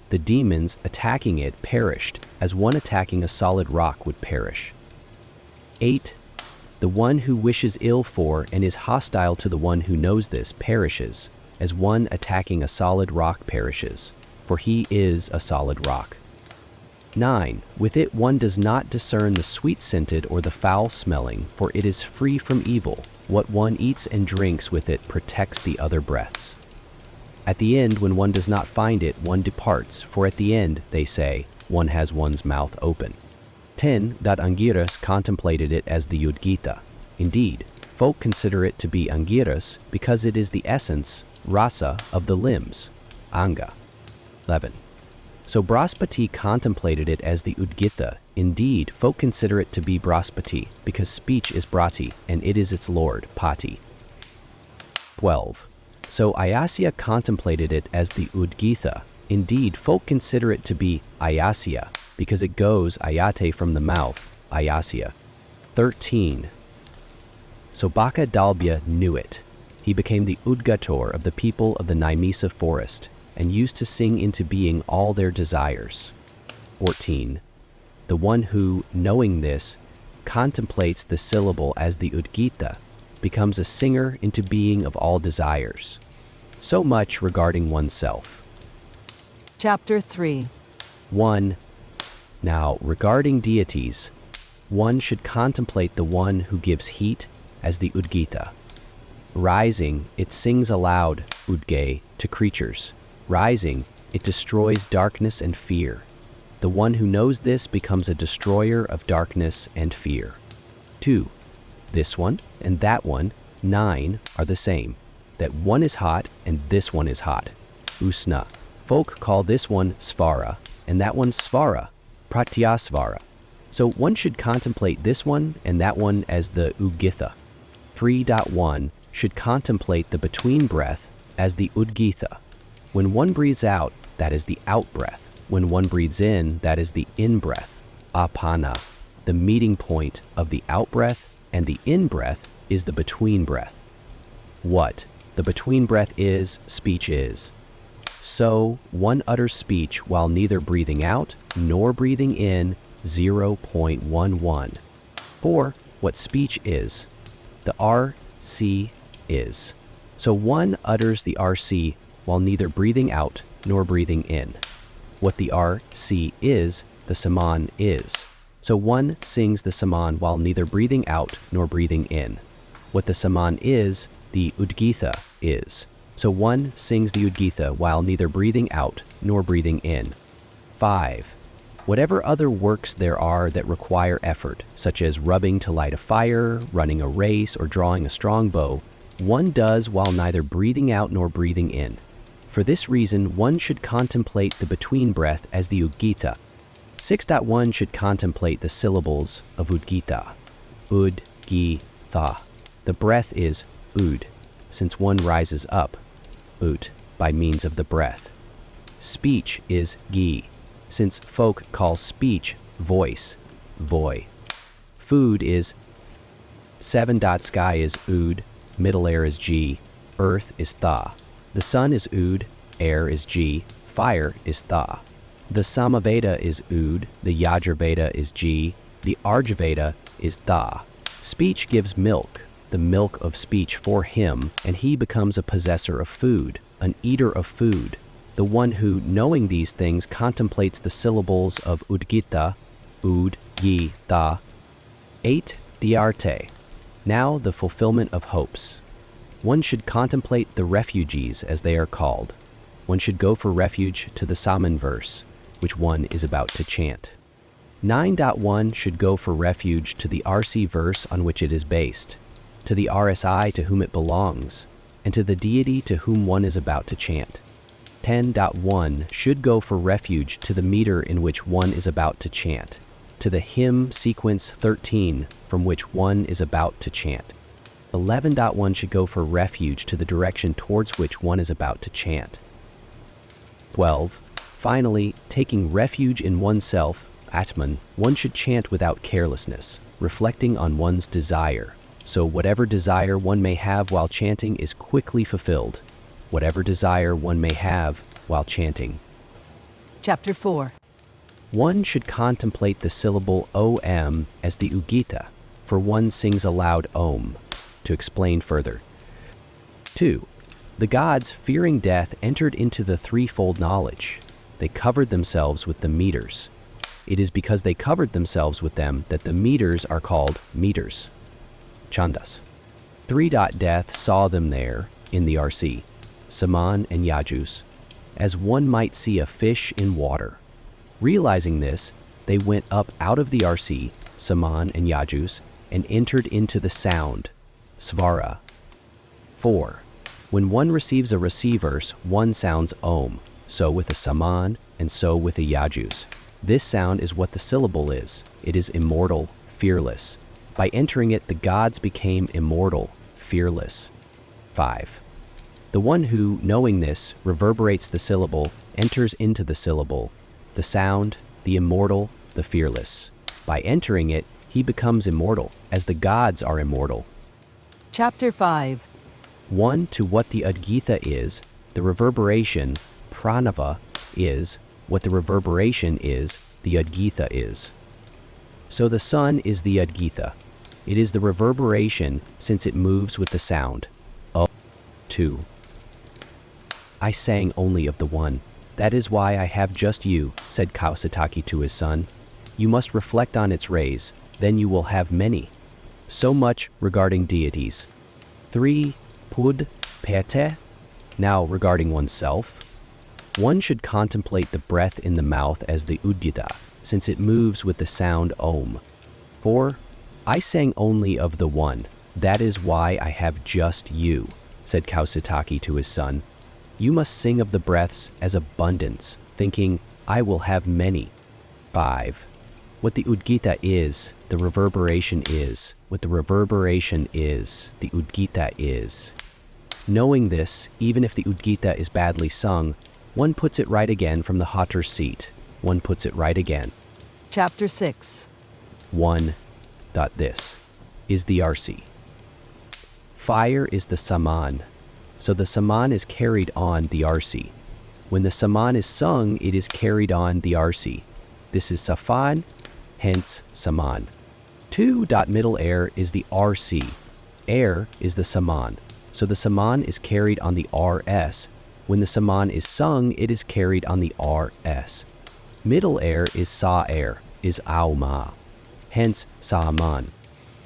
The demons attacking it perished, as one attacking a solid rock would perish. 8. The one who wishes ill for and is hostile to the one who knows this perishes, as one attacking a solid rock perishes, for he is a solid rock. 9. With it one does not discern the sweet-scented or the foul-smelling, for it is free from evil. What one eats and drinks with it protects the other breaths. At the end, when one does not find it, one departs, for at the end, they say, one has one's mouth open. 10. Angiras contemplated it as the Udgita. Indeed, folk consider it to be Angiras because it is the essence, rasa, of the limbs, anga. 11. So Brahaspati contemplated it as the Udgita. Indeed, folk consider it to be Brahaspati because speech is Brati and it is its lord, Pati. 12. So Ayasya contemplated it as the Udgitha. Indeed, folk consider it to be Ayasya because it goes ayate from the mouth, Ayasya. 13. So Baka Dalbya knew it. He became the Udgator of the people of the Naimisa forest and used to sing into being all their desires. 14. The one who, knowing this, contemplates the syllable as the Udgita becomes a singer into being of all desires. So much regarding oneself. Chapter 3. 1. Now, regarding deities, one should contemplate the one who gives heat as the Udgita. Rising, it sings aloud, Udge, to creatures. Rising, it destroys darkness and fear. The one who knows this becomes a destroyer of darkness and fear. 2. This one and that one, 9, are the same. That one is hot and this one is hot. Usna. Folk call this one Svara and that one Svara, Pratyasvara. So one should contemplate this one and that one as the Udgitha. 3.1 should contemplate the between breath as the Udgitha. When one breathes out, that is the out-breath. When one breathes in, that is the in-breath, apana. The meeting point of the out-breath and the in-breath is the between breath. What the between breath is, speech is. So, one utters speech while neither breathing out nor breathing in, 0.11. 4. What speech is. The RC is. So one utters the RC while neither breathing out nor breathing in. What the RC is, the Saman is. So one sings the Saman while neither breathing out nor breathing in. What the Saman is, the Udgitha is. So one sings the Udgitha while neither breathing out nor breathing in. 5. Whatever other works there are that require effort, such as rubbing to light a fire, running a race, or drawing a strong bow, one does while neither breathing out nor breathing in. For this reason, one should contemplate the between breath as the Udgita. 6.1 should contemplate the syllables of Udgita. Ud, gi, tha. The breath is ud, since one rises up, ut, by means of the breath. Speech is gi, since folk call speech voice, voi. Food is 7. Sky is ud, middle air is g, earth is tha. The sun is ud, air is g, fire is tha. The Samaveda is ud, the Yajurveda is g, The Ayurveda is Tha. Speech gives milk, the milk of speech for him, and he becomes a possessor of food, an eater of food, the one who, knowing these things, contemplates the syllables of Udgita, Ud, Yi, Tha. 8. Dhyarte. Now the fulfillment of hopes. One should contemplate the refugees, as they are called. One should go for refuge to the Saman verse, which one is about to chant. 9.1 should go for refuge to the RC verse on which it is based, to the RSI to whom it belongs, and to the deity to whom one is about to chant. 10.1 should go for refuge to the meter in which one is about to chant, to the hymn sequence 13 from which one is about to chant. 11.1 should go for refuge to the direction towards which one is about to chant. 12. Finally, taking refuge in oneself, Atman, one should chant without carelessness, reflecting on one's desire. So whatever desire one may have while chanting is quickly fulfilled. Whatever desire one may have while chanting. Chapter 4. One should contemplate the syllable Om as the Udgita, for one sings aloud Om. To explain further. 2. The gods, fearing death, entered into the threefold knowledge. They covered themselves with the meters. It is because they covered themselves with them that the meters are called meters. Chandas. 3. Death saw them there, in the RC, Saman and Yajus, as one might see a fish in water. Realizing this, they went up out of the RC, Saman and Yajus, and entered into the sound, Svara. 4. When one receives a receivers, one sounds Om, so with a Saman, and so with a Yajus. This sound is what the syllable is. It is immortal, fearless. By entering it, the gods became immortal, fearless. 5. The one who, knowing this, reverberates the syllable, enters into the syllable, the sound, the immortal, the fearless. By entering it, he becomes immortal, as the gods are immortal. Chapter 5. 1. To what the Udgita is, the reverberation, pranava, is, what the reverberation is, the Udgita is. So the sun is the Udgita. It is the reverberation, since it moves with the sound. 2. I sang only of the one. That is why I have just you, said Kausataki to his son. You must reflect on its rays, then you will have many. So much regarding deities. 3. Pud, pete. Now regarding oneself. One should contemplate the breath in the mouth as the Udgita, since it moves with the sound Om. 4. I sang only of the one. That is why I have just you, said Kausataki to his son. You must sing of the breaths as abundance, thinking, I will have many. 5. What the Udgita is, the reverberation is. What the reverberation is, the Udgita is. Knowing this, even if the Udgita is badly sung, one puts it right again from the hotter's seat. One puts it right again. Chapter 6. 1. This is the RC. Fire is the Saman. So the Saman is carried on the RC. When the Saman is sung, it is carried on the RC. This is Safan, hence Saman. 2. Middle air is the RC. Air is the Saman. So the Saman is carried on the RS. When the Saman is sung, it is carried on the RS. Middle air is Sa air, is Auma. Hence Saman.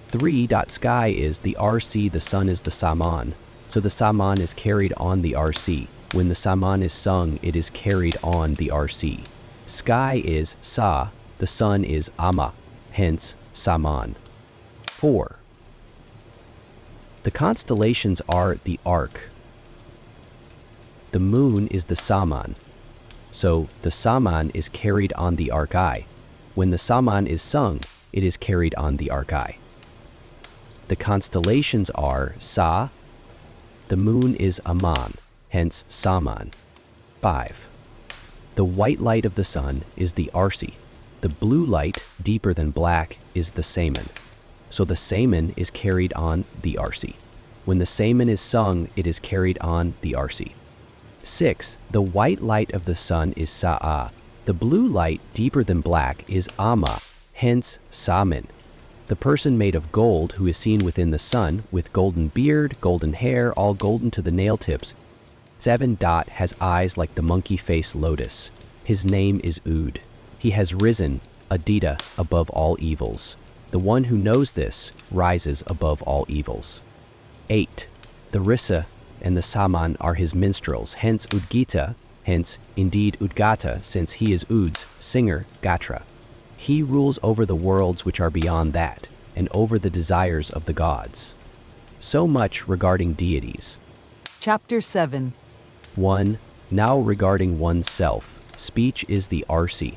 3. Sky is the RC, the sun is the Saman. So the Saman is carried on the RC. When the Saman is sung, it is carried on the RC. Sky is Sa, the sun is Ama, hence Saman. 4. The constellations are the arc. The moon is the Saman. So the Saman is carried on the arc-I. When the Saman is sung, it is carried on the arc-I. The constellations are Sa. The moon is Aman, hence Saman. 5. The white light of the sun is the Arsi. The blue light, deeper than black, is the Saman. So the Saman is carried on the Arsi. When the Saman is sung, it is carried on the Arsi. 6. The white light of the sun is Sa'a. The blue light, deeper than black, is Ama, hence Saman. The person made of gold who is seen within the sun, with golden beard, golden hair, all golden to the nail tips. 7. Has eyes like the monkey face lotus. His name is Ud. He has risen, Adita, above all evils. The one who knows this rises above all evils. 8. The Risa and the Saman are his minstrels, hence Udgita, hence indeed Udgata, since he is Ud's singer, Gatra. He rules over the worlds which are beyond that, and over the desires of the gods. So much regarding deities. Chapter 7. 1. Now regarding oneself, speech is the arsi,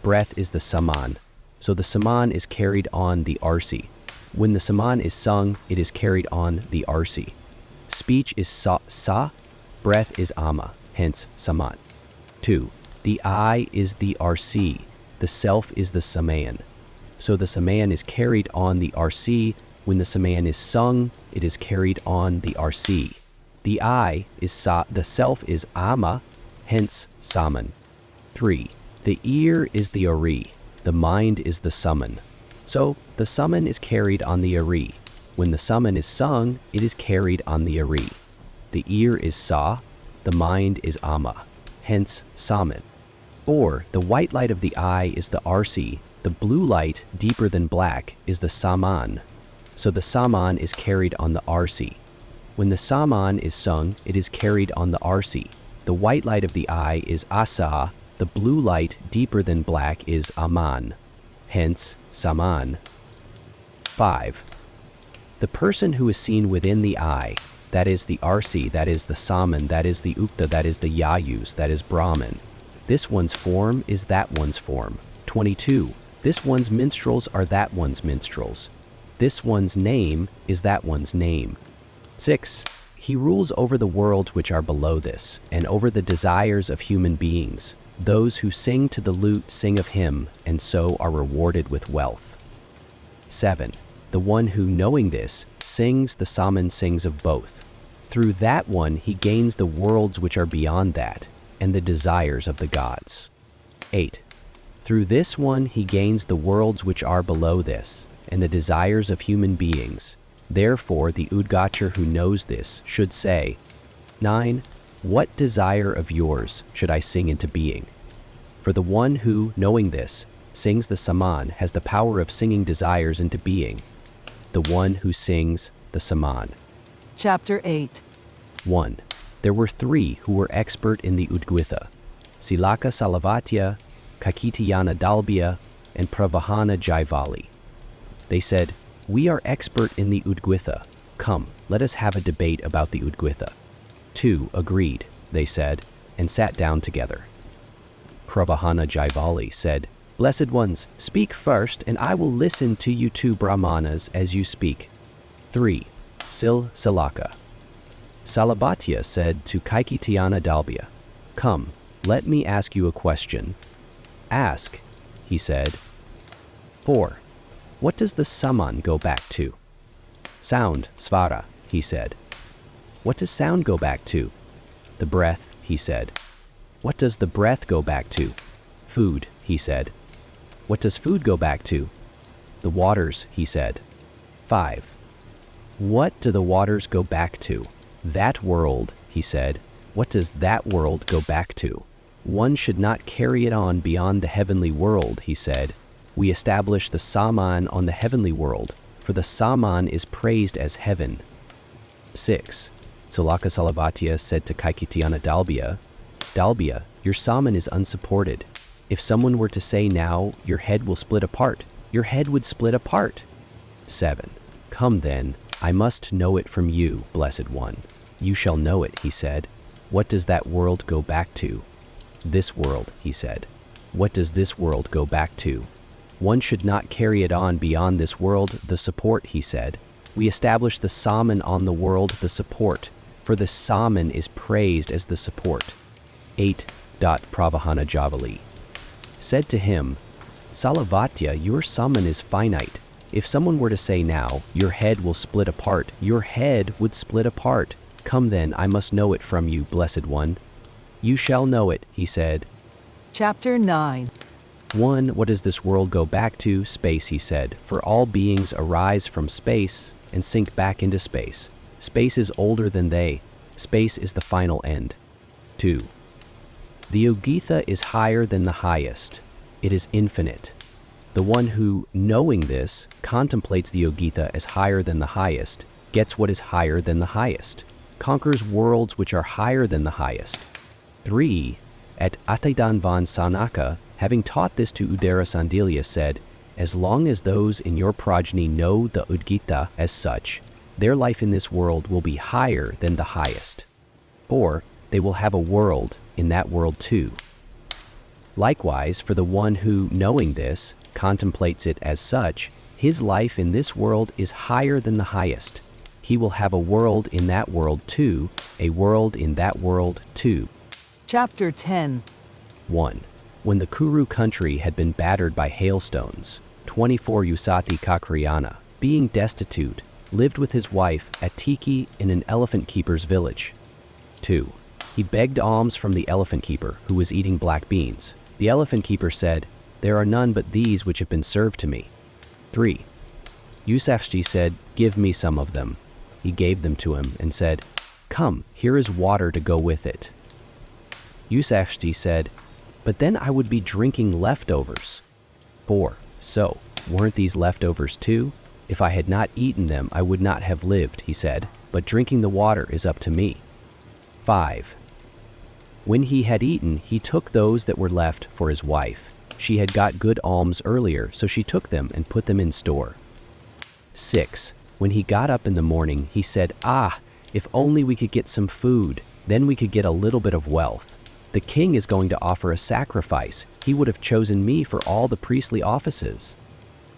breath is the saman, so the saman is carried on the arsi. When the saman is sung, it is carried on the arsi. Speech is sa, breath is ama, hence saman. 2. The I is the arsi, the self is the saman. So the saman is carried on the arsi. When the saman is sung, it is carried on the arsi. The I is sa, the self is ama, hence saman. 3. The ear is the ari, the mind is the summon. So the summon is carried on the ari. When the summon is sung, it is carried on the ari. The ear is sa, the mind is ama, hence saman. 4. The white light of the eye is the arsi, the blue light, deeper than black, is the saman. So the saman is carried on the arsi. When the saman is sung, it is carried on the arsi. The white light of the eye is asa, the blue light, deeper than black, is aman, hence saman. 5. The person who is seen within the eye, that is the arsi, that is the saman, that is the ukta, that is the yayus, that is Brahman. This one's form is that one's form. 22. This one's minstrels are that one's minstrels. This one's name is that one's name. 6. He rules over the worlds which are below this, and over the desires of human beings. Those who sing to the lute sing of him, and so are rewarded with wealth. 7. The one who, knowing this, sings, the Saman sings of both. Through that one he gains the worlds which are beyond that, and the desires of the gods. 8. Through this one he gains the worlds which are below this, and the desires of human beings. Therefore the Udgacher who knows this should say, 9. What desire of yours should I sing into being? For the one who, knowing this, sings the Saman has the power of singing desires into being. The one who sings the Saman. Chapter 8. 1. There were 3 who were expert in the Udgwitha, Silaka Salavatya, Kakitiyana Dalbya, and Pravahana Jaivali. They said, "We are expert in the Udgwitha. Come, let us have a debate about the Udgwitha." 2 agreed, they said, and sat down together. Pravahana Jaivali said, "Blessed ones, speak first, and I will listen to you 2 Brahmanas as you speak." 3. Silaka. Salabatya said to Kaikitiyana Dalbya, "Come, let me ask you a question." "Ask," he said. 4. What does the Saman go back to? "Sound, Svara," he said. "What does sound go back to?" "The breath," he said. "What does the breath go back to?" "Food," he said. "What does food go back to?" "The waters," he said. 5. What do the waters go back to? "That world," he said. "What does that world go back to?" "One should not carry it on beyond the heavenly world," he said. "We establish the Saman on the heavenly world, for the Saman is praised as heaven." 6. Sulaka Salavatya said to Kaikitiyana Dalbya, "Dalbya, your Saman is unsupported. If someone were to say now, your head will split apart, your head would split apart." 7. Come then, I must know it from you, Blessed One. "You shall know it," he said. "What does that world go back to?" "This world," he said. "What does this world go back to?" "One should not carry it on beyond this world, the support," he said. "We establish the Saman on the world, the support, for the Saman is praised as the support." 8. Pravahana Javali said to him, "Salavatya, your Saman is finite. If someone were to say now, your head will split apart, your head would split apart. Come then, I must know it from you, Blessed One." "You shall know it," he said. Chapter 9. 1. What does this world go back to? Space, he said. For all beings arise from space and sink back into space. Space is older than they. Space is the final end. 2. The Yogitha is higher than the highest. It is infinite. The one who, knowing this, contemplates the Yogitha as higher than the highest, gets what is higher than the highest, conquers worlds which are higher than the highest. 3. At Ataidanvan Sanaka, having taught this to Udara Sandilya, said, as long as those in your progeny know the Udgita as such, their life in this world will be higher than the highest. 4. They will have a world, in that world too. Likewise, for the one who, knowing this, contemplates it as such, his life in this world is higher than the highest. He will have a world in that world too, a world in that world too. Chapter 10. 1. When the Kuru country had been battered by hailstones, 24 Usati Kakriyana, being destitute, lived with his wife at Tiki in an elephant keeper's village. 2. He begged alms from the elephant keeper, who was eating black beans. The elephant keeper said, there are none but these which have been served to me. 3. Usachji said, give me some of them. He gave them to him and said, come, here is water to go with it. Usachji said, but then I would be drinking leftovers. 4. So, weren't these leftovers too? If I had not eaten them, I would not have lived, he said, but drinking the water is up to me. 5. When he had eaten, he took those that were left for his wife. She had got good alms earlier, so she took them and put them in store. 6. When he got up in the morning, he said, if only we could get some food, then we could get a little bit of wealth. The king is going to offer a sacrifice. He would have chosen me for all the priestly offices.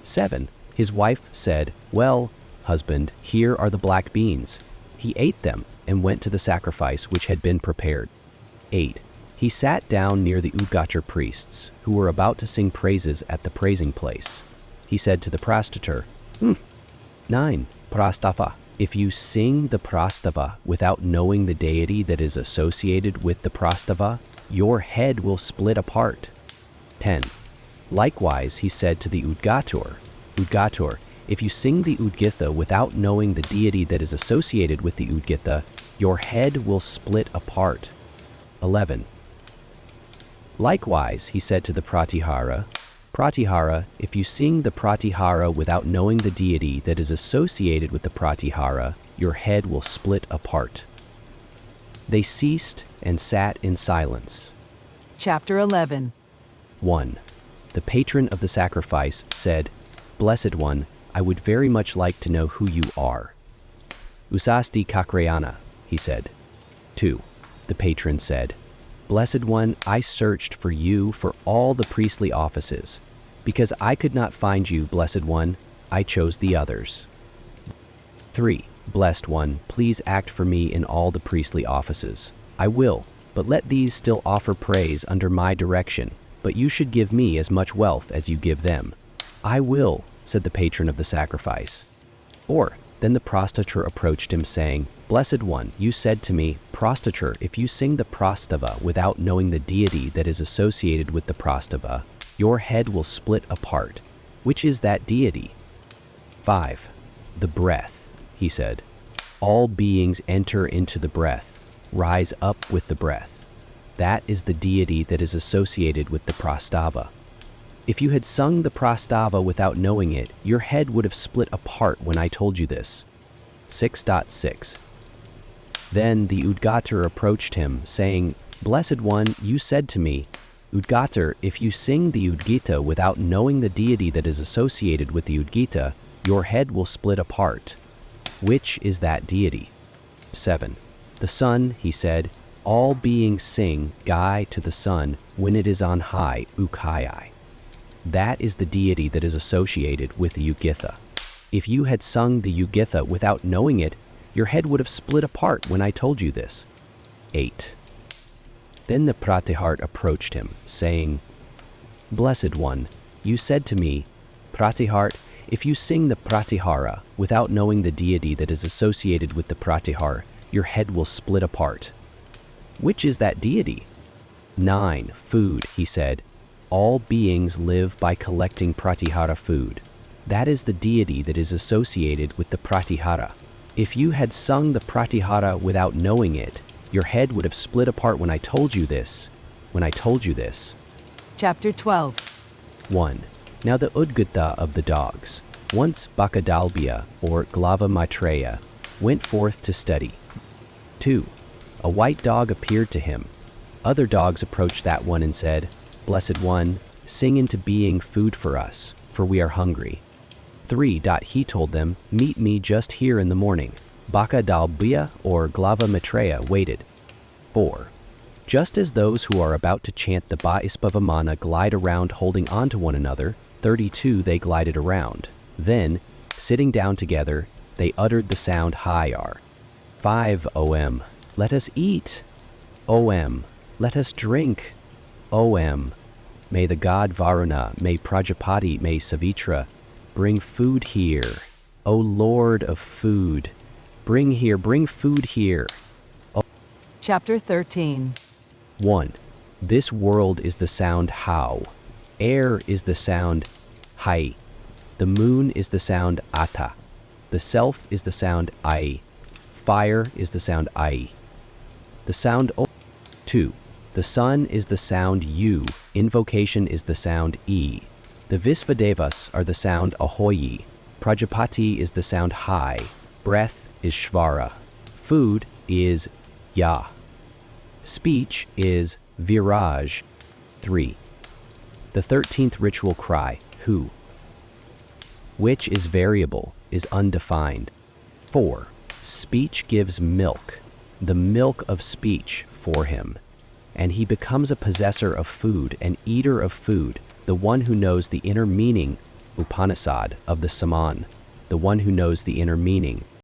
7. His wife said, well, husband, here are the black beans. He ate them and went to the sacrifice which had been prepared. 8. He sat down near the Udgacher priests, who were about to sing praises at the praising place. He said to the prastator, 9. Prastava. If you sing the prastava without knowing the deity that is associated with the prastava, your head will split apart. 10. Likewise, he said to the Udgator, Udgator, if you sing the Udgitha without knowing the deity that is associated with the Udgitha, your head will split apart. 11. Likewise, he said to the Pratihara, Pratihara, if you sing the Pratihara without knowing the deity that is associated with the Pratihara, your head will split apart. They ceased and sat in silence. Chapter 11. 1. The patron of the sacrifice said, Blessed One, I would very much like to know who you are. Usasti Kakrayana, he said. 2. The patron said, Blessed One, I searched for you for all the priestly offices. Because I could not find you, Blessed One, I chose the others. 3. Blessed One, please act for me in all the priestly offices. I will, but let these still offer praise under my direction, but you should give me as much wealth as you give them. I will, said the patron of the sacrifice. 4. Then the prostrator approached him, saying, Blessed One, you said to me, Prostrator, if you sing the prastava without knowing the deity that is associated with the prastava, your head will split apart. Which is that deity? 5. The breath, he said. All beings enter into the breath, rise up with the breath. That is the deity that is associated with the prastava. If you had sung the prastava without knowing it, your head would have split apart when I told you this. 6.6. Then the Udgatar approached him, saying, Blessed One, you said to me, Udgatar, if you sing the Udgita without knowing the deity that is associated with the Udgita, your head will split apart. Which is that deity? 7. The sun, he said, all beings sing Gai to the sun when it is on high, Ukayai. That is the deity that is associated with the Ugitha. If you had sung the Ugitha without knowing it, your head would have split apart when I told you this. 8. Then the Pratihart approached him, saying, Blessed One, you said to me, Pratihart, if you sing the Pratihara without knowing the deity that is associated with the Pratihar, your head will split apart. Which is that deity? 9. Food, he said. all beings live by collecting pratihara food. That is the deity that is associated with the pratihara. If you had sung the pratihara without knowing it, your head would have split apart when I told you this. Chapter 12. 1. Now the Udgata of the dogs. Once Bakadalbhya, or Glava Maitreya, went forth to study. 2. A white dog appeared to him. Other dogs approached that one and said, "Blessed one, sing into being food for us, for we are hungry." 3. He told them, "Meet me just here in the morning." Bakadalbhya, or Glava Maitreya, waited. 4. Just as those who are about to chant the Baispavamana glide around holding on to one another, 32 they glided around. Then, sitting down together, they uttered the sound Hayar. 5. Om. Let us eat. Om. Let us drink. Om. May the god Varuna, may Prajapati, may Savitra bring food here. O Lord of food, bring food here. Chapter 13. 1. This world is the sound How. Air is the sound Hai. The moon is the sound Ata. The self is the sound Ai. Fire is the sound Ai. The sound O. 2. The sun is the sound U. Invocation is the sound E. The Visvadevas are the sound Ahoyi. Prajapati is the sound Hai. Breath is Shvara. Food is Ya. Speech is Viraj. 3. The 13th ritual cry, Hu, which is variable, is undefined. 4. Speech gives milk, the milk of speech for him, and he becomes a possessor of food, an eater of food, the one who knows the inner meaning, Upanishad, of the Saman, the one who knows the inner meaning,